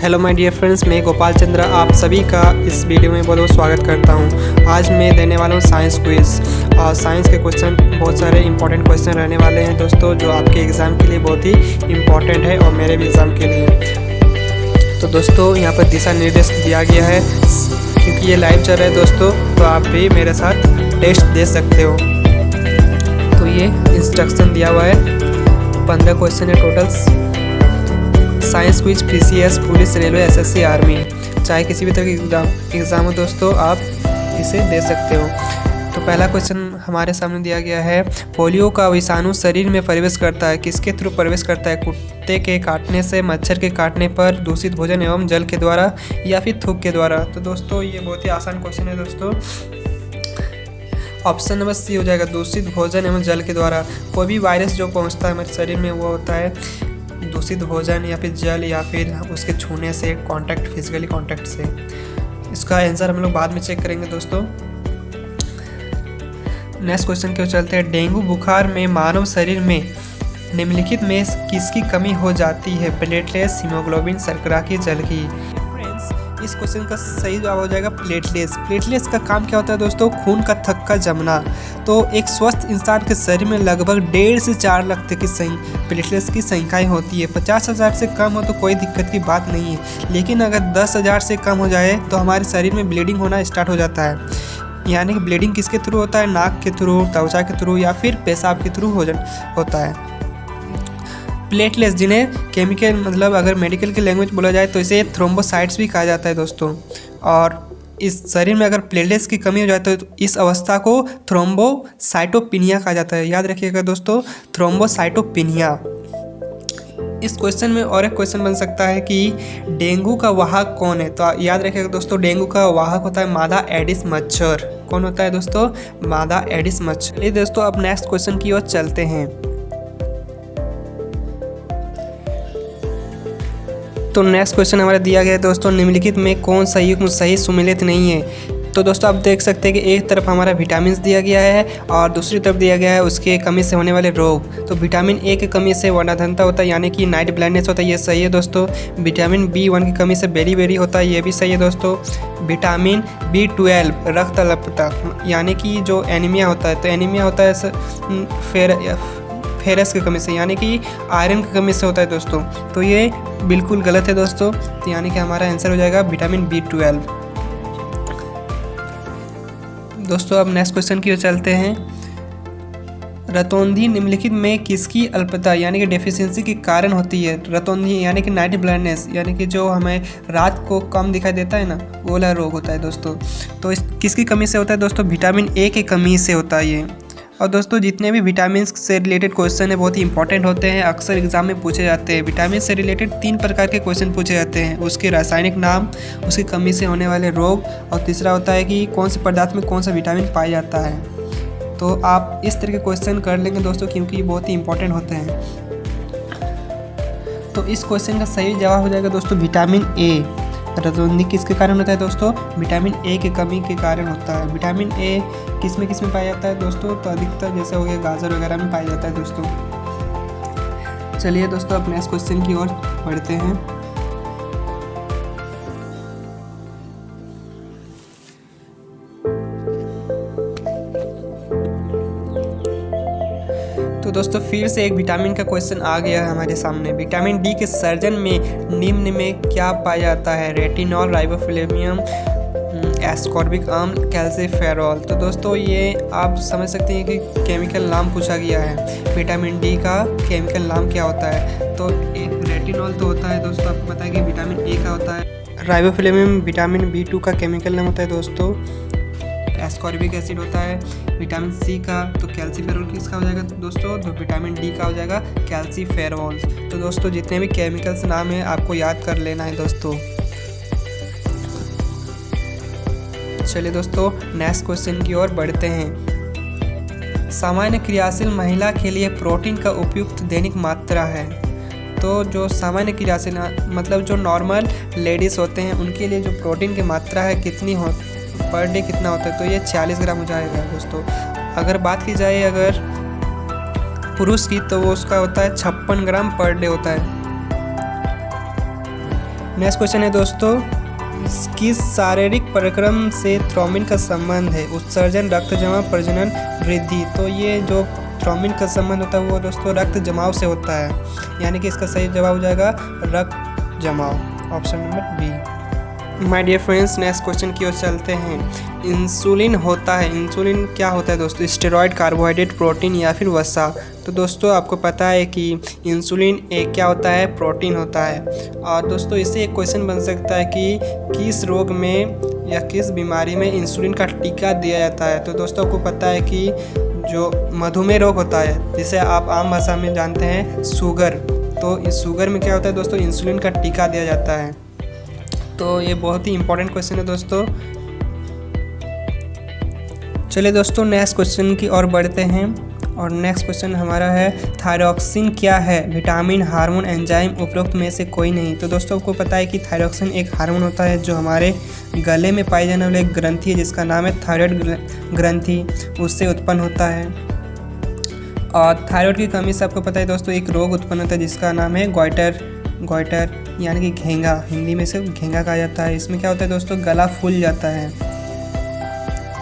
Hello my dear friends, मैं गोपाल चंद्र आप सभी का इस वीडियो में बहुत बहुत स्वागत करता हूं। आज मैं देने वाला हूं साइंस क्विज़ और साइंस के क्वेश्चन बहुत सारे इंपॉर्टेंट क्वेश्चन रहने वाले हैं दोस्तों, जो आपके एग्ज़ाम के लिए बहुत ही इंपॉर्टेंट है और मेरे भी एग्ज़ाम के लिए। तो दोस्तों यहाँ पर दिशा निर्देश दिया गया है, क्योंकि ये लाइव चल रहा है दोस्तों, तो आप भी मेरे साथ टेस्ट दे सकते हो। तो ये इंस्ट्रक्शन दिया हुआ है, 15 क्वेश्चन है total. Science quiz PCS, police, railway, SSC, army, चाहे किसी भी तरह की एग्ज़ाम हो दोस्तों, आप इसे दे सकते हो। तो पहला क्वेश्चन हमारे सामने दिया गया है, पोलियो का विषाणु शरीर में प्रवेश करता है, किसके थ्रू प्रवेश करता है? कुत्ते के काटने से, मच्छर के काटने पर, दूषित भोजन एवं जल के द्वारा या फिर थूक के द्वारा। तो दोस्तों ये बहुत ही आसान क्वेश्चन है दोस्तों। ऑप्शन नंबर सी हो जाएगा, दूषित भोजन एवं जल के द्वारा। कोई भी वायरस जो पहुंचता है हमारे शरीर में वो होता है दूषित भोजन या फिर जल या फिर उसके छूने से, कांटेक्ट, फिजिकली कांटेक्ट से। इसका आंसर हम लोग बाद में चेक करेंगे दोस्तों। नेक्स्ट क्वेश्चन की ओर चलते हैं, डेंगू बुखार में मानव शरीर में निम्नलिखित में किसकी कमी हो जाती है? प्लेटलेट्स, हीमोग्लोबिन, शर्करा की, जल की। इस क्वेश्चन का सही जवाब हो जाएगा प्लेटलेट्स। प्लेटलेट्स का काम क्या होता है दोस्तों? खून का थक्का जमना। तो एक स्वस्थ इंसान के शरीर में लगभग 1.5 से 4 लाख तक की प्लेटलेट्स की संख्याएं होती है। 50,000 से कम हो तो कोई दिक्कत की बात नहीं है, लेकिन अगर 10,000 से कम हो जाए तो हमारे शरीर में ब्लीडिंग होना स्टार्ट हो जाता है। यानी कि ब्लीडिंग किसके थ्रू होता है? नाक के थ्रू, त्वचा के थ्रू या फिर पेशाब के थ्रू होता है। प्लेटलेट्स, जिन्हें केमिकल मतलब अगर मेडिकल की लैंग्वेज बोला जाए तो इसे थ्रोम्बोसाइट्स भी कहा जाता है दोस्तों। और इस शरीर में अगर प्लेटलेट्स की कमी हो जाए तो इस अवस्था को थ्रोम्बोसाइटोपिनिया कहा जाता है। याद रखिएगा दोस्तों, थ्रोम्बोसाइटोपिनिया। इस क्वेश्चन में और एक क्वेश्चन बन सकता है कि डेंगू का वाहक कौन है? तो याद रखिएगा दोस्तों, डेंगू का वाहक होता है मादा एडिस मच्छर। कौन होता है दोस्तों? मादा एडिस मच्छर। चलिए दोस्तों अब नेक्स्ट क्वेश्चन की ओर चलते हैं। तो नेक्स्ट क्वेश्चन हमारा दिया गया है दोस्तों, निम्नलिखित में कौन सा युग्म सही सुमेलित नहीं है? तो दोस्तों आप देख सकते हैं कि एक तरफ हमारा विटामिन दिया गया है और दूसरी तरफ दिया गया है उसके कमी से होने वाले रोग। तो विटामिन ए की कमी से वर्णाधनता होता है, यानी कि नाइट ब्लाइंडनेस होता है, ये सही है दोस्तों। विटामिन B1 की कमी से बेरी होता है, ये भी सही है दोस्तों। विटामिन B12 रक्त अल्पता, यानी कि जो एनीमिया होता है, तो एनीमिया होता है फेरस की कमी से, यानी कि आयरन की कमी से होता है दोस्तों। तो ये बिल्कुल गलत है दोस्तों, तो यानी कि हमारा आंसर हो जाएगा विटामिन B12। दोस्तों अब नेक्स्ट क्वेश्चन की ओर चलते हैं। रतौंधी निम्नलिखित में किसकी अल्पता यानी कि डेफिशिएंसी के कारण होती है? रतौंधी यानी कि नाइट ब्लाइंडनेस, यानी कि जो हमें रात को कम दिखाई देता है ना, वो वाला रोग होता है दोस्तों। तो इस किसकी कमी से होता है दोस्तों? विटामिन ए की कमी से होता है ये। और दोस्तों जितने भी विटामिन से रिलेटेड क्वेश्चन है बहुत ही इंपॉर्टेंट होते हैं, अक्सर एग्जाम में पूछे जाते हैं। विटामिन से रिलेटेड 3 प्रकार के क्वेश्चन पूछे जाते हैं, उसके रासायनिक नाम, उसकी कमी से होने वाले रोग, और तीसरा होता है कि कौन से पदार्थ में कौन सा विटामिन पाया जाता है। तो आप इस तरह के क्वेश्चन कर लेंगे दोस्तों, क्योंकि ये बहुत ही इंपॉर्टेंट होते हैं। तो इस क्वेश्चन का सही जवाब हो जाएगा दोस्तों विटामिन ए। रतौंधी किसके कारण होता है दोस्तों? विटामिन ए की कमी के कारण होता है। विटामिन ए किस में पाया जाता है दोस्तों? तो अधिकतर जैसे हो गया गाजर वगैरह में पाया जाता है दोस्तों। चलिए दोस्तों अब नेक्स्ट क्वेश्चन की ओर बढ़ते हैं। तो दोस्तों फिर से एक विटामिन का क्वेश्चन आ गया है हमारे सामने। विटामिन डी के सर्जन में निम्न में क्या पाया जाता है? रेटिनॉल, राइबोफ्लेवियम, एस्कॉर्बिक अम्ल, कैल्सीफेरॉल। तो दोस्तों ये आप समझ सकते हैं कि केमिकल नाम पूछा गया है। विटामिन डी का केमिकल नाम क्या होता है? तो एक रेटिनॉल तो होता है दोस्तों, आपको पता है कि विटामिन ए का होता है। राइबोफ्लेवियम विटामिन B2 का केमिकल नाम होता है दोस्तों। एस्कॉर्बिक एसिड होता है विटामिन सी का। तो कैल्सीफेरॉल किसका हो जाएगा दोस्तों? तो विटामिन डी का हो जाएगा कैल्सीफेरॉल। तो दोस्तों जितने भी केमिकल्स नाम है आपको याद कर लेना है दोस्तों। चलिए दोस्तों नेक्स्ट क्वेश्चन की ओर बढ़ते हैं। सामान्य क्रियाशील महिला के लिए प्रोटीन का उपयुक्त दैनिक मात्रा है? तो जो सामान्य क्रियाशील मतलब जो नॉर्मल लेडीज़ होते हैं उनके लिए जो प्रोटीन की मात्रा है कितनी हो पर डे कितना होता है? तो ये 40 ग्राम हो जाएगा दोस्तों। अगर बात की जाए अगर पुरुष की तो वो उसका होता है 56 ग्राम पर डे होता है। नेक्स्ट क्वेश्चन है दोस्तों, किस शारीरिक प्रक्रम से थ्रोम्बिन का संबंध है? उत्सर्जन, रक्त जमाव, प्रजनन, वृद्धि। तो ये जो थ्रोम्बिन का संबंध होता है वो दोस्तों रक्त जमाव से होता है, यानी कि इसका सही जवाब हो जाएगा रक्त जमाव, option number B. My dear friends, next question की ओर चलते हैं। इंसुलिन होता है, इंसुलिन क्या होता है दोस्तों? स्टेरॉयड, कार्बोहाइड्रेट, प्रोटीन या फिर वसा। तो दोस्तों आपको पता है कि इंसुलिन एक क्या होता है? प्रोटीन होता है। और दोस्तों इससे एक क्वेश्चन बन सकता है कि किस रोग में या किस बीमारी में इंसुलिन का टीका दिया जाता है? तो दोस्तों आपको पता है कि जो मधुमेह रोग होता है, जिसे आप आम भाषा में जानते हैं शुगर, तो इस शुगर में क्या होता है दोस्तों? इंसुलिन का टीका दिया जाता है। तो ये बहुत ही इंपॉर्टेंट क्वेश्चन है दोस्तों। चलिए दोस्तों नेक्स्ट क्वेश्चन की ओर बढ़ते हैं, और नेक्स्ट क्वेश्चन हमारा है थायरॉक्सिन क्या है? विटामिन, हार्मोन, एंजाइम, उपरोक्त में से कोई नहीं। तो दोस्तों आपको पता है कि थायरॉक्सिन एक हार्मोन होता है जो हमारे गले में पाई जाने वाली एक ग्रंथि है जिसका नाम है थायराइड ग्रंथि, उससे उत्पन्न होता है। और थायराइड की कमी से आपको पता है दोस्तों एक रोग उत्पन्न होता है जिसका नाम है गॉइटर यानी कि घेंगा, हिंदी में से घेंगा कहा जाता है। इसमें क्या होता है दोस्तों? गला फूल जाता है।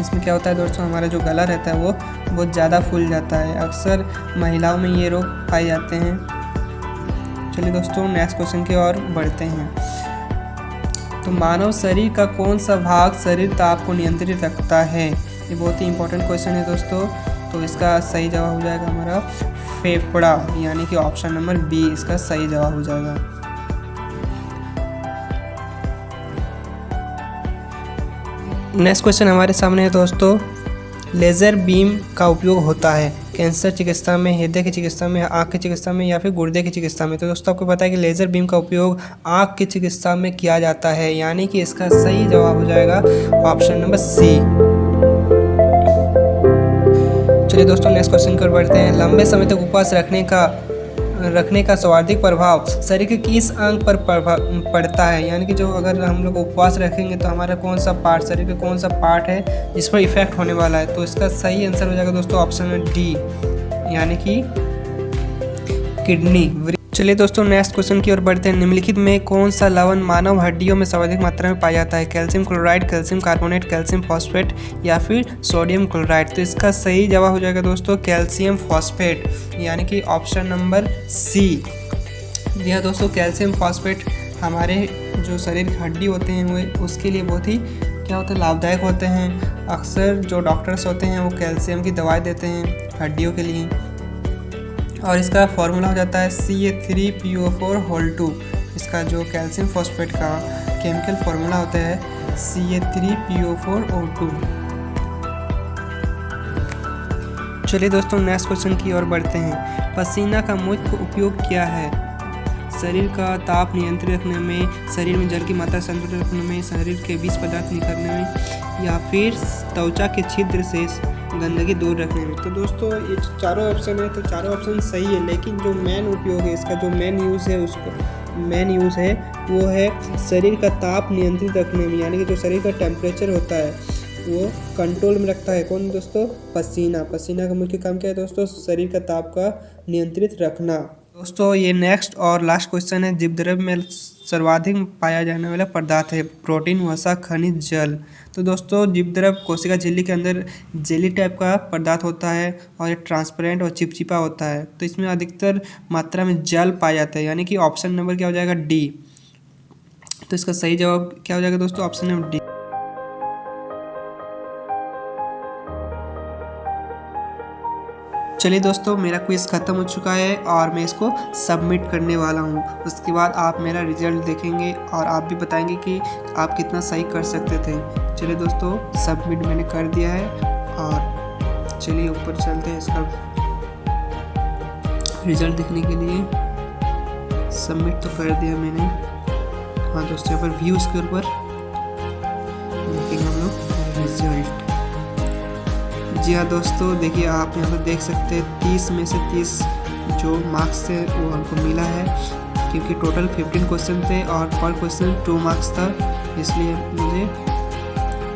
इसमें क्या होता है दोस्तों? हमारा जो गला रहता है वो बहुत ज़्यादा फूल जाता है। अक्सर महिलाओं में ये रोग पाए जाते हैं। चलिए दोस्तों नेक्स्ट क्वेश्चन की ओर बढ़ते हैं। तो मानव शरीर का कौन सा भाग शरीर ताप को नियंत्रित रखता है? ये बहुत ही इंपॉर्टेंट क्वेश्चन है दोस्तों। तो इसका सही जवाब हो जाएगा हमारा फेफड़ा, यानी कि ऑप्शन नंबर बी इसका सही जवाब हो जाएगा। नेक्स्ट क्वेश्चन हमारे सामने है दोस्तों, लेज़र बीम का उपयोग होता है कैंसर चिकित्सा में, हृदय की चिकित्सा में, आँख की चिकित्सा में या फिर गुर्दे की चिकित्सा में? तो दोस्तों आपको पता है कि लेज़र बीम का उपयोग आँख की चिकित्सा में किया जाता है, यानी कि इसका सही जवाब हो जाएगा ऑप्शन नंबर सी। चलिए दोस्तों नेक्स्ट क्वेश्चन की ओर बढ़ते हैं। लंबे समय तक उपवास रखने का सर्वाधिक प्रभाव शरीर के किस अंग पर पड़ता है? यानी कि जो अगर हम लोग उपवास रखेंगे तो हमारा कौन सा पार्ट, शरीर का कौन सा पार्ट है जिस पर इफेक्ट होने वाला है? तो इसका सही आंसर हो जाएगा दोस्तों ऑप्शन नंबर डी, यानी कि किडनी। चलिए दोस्तों नेक्स्ट क्वेश्चन की ओर बढ़ते हैं। निम्नलिखित में कौन सा लवण मानव हड्डियों में सर्वाधिक मात्रा में पाया जाता है? Calcium chloride, calcium carbonate, calcium phosphate या फिर सोडियम क्लोराइड? तो इसका सही जवाब हो जाएगा दोस्तों कैल्शियम फॉस्फेट, यानी कि ऑप्शन नंबर सी। जी हाँ दोस्तों, कैल्शियम फॉस्फेट हमारे जो शरीर की हड्डी होते हैं वो उसके लिए बहुत ही क्या होता है? लाभदायक होते हैं। अक्सर जो डॉक्टर्स होते हैं वो कैल्शियम की दवाई देते हैं हड्डियों के लिए, और इसका फॉर्मूला हो जाता है Ca3PO4 इसका जो कैल्शियम फॉस्फेट का केमिकल फॉर्मूला होता है Ca3PO4. चलिए दोस्तों नेक्स्ट क्वेश्चन की ओर बढ़ते हैं। पसीना का मुख्य उपयोग क्या है? शरीर का ताप नियंत्रित रखने में, शरीर में जल की मात्रा संतुलित रखने में, शरीर के विष पदार्थ निकालने में या फिर त्वचा के छिद्र से गंदगी दूर रखने में? तो दोस्तों ये चारों ऑप्शन है, तो चारों ऑप्शन सही है, लेकिन जो मेन उपयोग है इसका, जो मेन यूज़ है वो है शरीर का ताप नियंत्रित रखने में, यानी कि जो शरीर का टेम्परेचर होता है वो कंट्रोल में रखता है। कौन दोस्तों? पसीना का मुख्य काम क्या है दोस्तों? शरीर का ताप का नियंत्रित रखना। दोस्तों ये नेक्स्ट और लास्ट क्वेश्चन है। जीवद्रव्य में सर्वाधिक पाया जाने वाला पदार्थ है प्रोटीन, वसा, खनिज, जल। तो दोस्तों जीवद्रव्य कोशिका झिल्ली के अंदर जेली टाइप का पदार्थ होता है और ये ट्रांसपेरेंट और चिपचिपा होता है। तो इसमें अधिकतर मात्रा में जल पाया जाता है, यानी कि ऑप्शन नंबर क्या हो जाएगा? डी। तो इसका सही जवाब क्या हो जाएगा दोस्तों? Option number D. चलिए दोस्तों मेरा क्विज़ ख़त्म हो चुका है और मैं इसको सबमिट करने वाला हूँ। उसके बाद आप मेरा रिजल्ट देखेंगे और आप भी बताएंगे कि आप कितना सही कर सकते थे। चलिए दोस्तों सबमिट मैंने कर दिया है और चलिए ऊपर चलते हैं इसका रिजल्ट देखने के लिए। सबमिट तो कर दिया मैंने। हाँ दोस्तों यहाँ पर व्यूज़ के ऊपर देखेंगे हम लोग रिजल्ट। जी हाँ दोस्तों देखिए आप यहाँ पर देख सकते हैं 30 में से 30 जो मार्क्स थे वो हमको मिला है, क्योंकि टोटल 15 क्वेश्चन थे और पर क्वेश्चन 2 मार्क्स था, इसलिए मुझे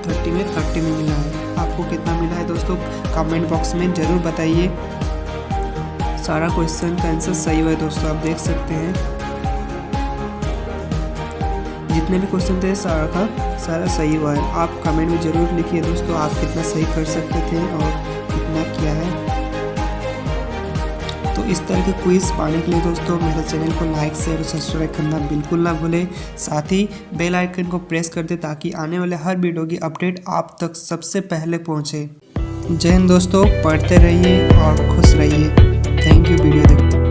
30 में 30 में मिला है। आपको कितना मिला है दोस्तों कमेंट बॉक्स में ज़रूर बताइए। सारा क्वेश्चन का आंसर सही हुआ है दोस्तों, आप देख सकते हैं। जितने भी क्वेश्चन थे सारा सही हुआ है। आप कमेंट में ज़रूर लिखिए दोस्तों आप कितना सही कर सकते थे और कितना किया है। तो इस तरह के क्विज़ पाने के लिए दोस्तों मेरे चैनल को लाइक शेयर और सब्सक्राइब करना बिल्कुल ना भूलें। साथ ही बेल आइकन को प्रेस कर दें ताकि आने वाले हर वीडियो की अपडेट आप तक सबसे पहले पहुंचे। जय हिंद दोस्तों, पढ़ते रहिए और खुश रहिए। थैंक यू वीडियो देखने।